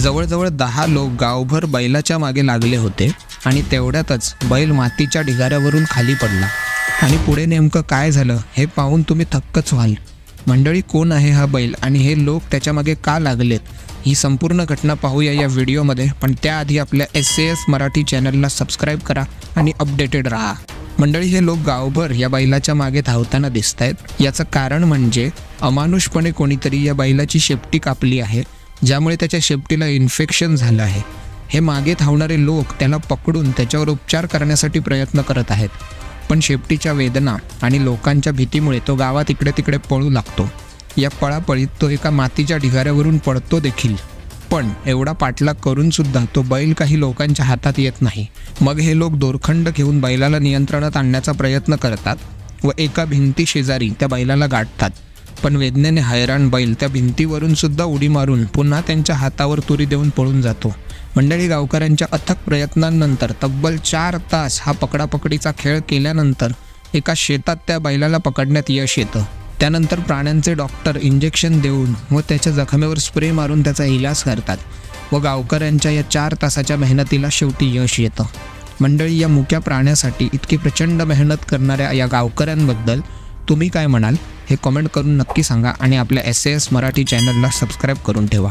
जवळजवळ 10 लोक गावभर बैलाच्या मागे लागले होते आणि तेवढ्यातच बैल मातीच्या ढिगाऱ्यावरून खाली पडला आणि पुढे नेमकं काय झालं हे पाहून तुम्ही थक्कच व्हाल। मंडळी, कोण आहे हा बैल आणि हे लोक त्याच्या मागे का लागलेत, ही संपूर्ण घटना पाहूया या व्हिडिओमध्ये। पण त्याआधी आपल्या SAS मराठी चॅनलला सबस्क्राईब करा आणि अपडेटेड राहा। मंडळी, हे लोक गावभर या बैलाच्या मागे धावताना दिसत आहेत। याचं कारण म्हणजे अमानुषपणे कोणीतरी या बैलाची शेपटी कापली आहे, ज्यामुळे त्याच्या शेपटीला इन्फेक्शन झालं आहे। हे मागे धावणारे लोक त्याला पकडून त्याच्यावर उपचार करण्यासाठी प्रयत्न करत आहेत, पण शेपटीच्या वेदना आणि लोकांच्या भीतीमुळे तो गावात इकडे तिकडे पळू लागतो। या पळापळीत तो एका मातीच्या ढिगाऱ्यावरून पडतो देखील, पण एवढा पाठलाग करून सुद्धा तो बैल काही लोकांच्या हातात येत नाही। मग हे लोक दोरखंड घेऊन बैलाला नियंत्रणात आणण्याचा प्रयत्न करतात व एका भिंती शेजारी त्या बैलाला गाठतात, पण वेदनेने हैराण बैल त्या भिंतीवरून सुद्धा उडी मारून पुन्हा त्यांच्या हातावर तुरी देऊन पळून जातो। मंडळी, गावकऱ्यांच्या अथक प्रयत्नांनंतर तब्बल 4 तास हा पकडापकडीचा खेळ केल्यानंतर एका शेतात त्या बैलाला पकडण्यात यश येतं। त्यानंतर प्राण्यांचे डॉक्टर इंजेक्शन देऊन व त्याच्या जखमेवर स्प्रे मारून त्याचा इलाज करतात व गावकऱ्यांच्या या 4 तासाच्या मेहनतीला शेवटी यश येतं। मंडळी, या मुक्या प्राण्यासाठी इतकी प्रचंड मेहनत करणाऱ्या या गावकऱ्यांबद्दल तुम्ही काय म्हणाल हे कमेंट करून नक्की सांगा आणि आपल्या SAS मराठी चॅनलला सबस्क्राईब करून ठेवा।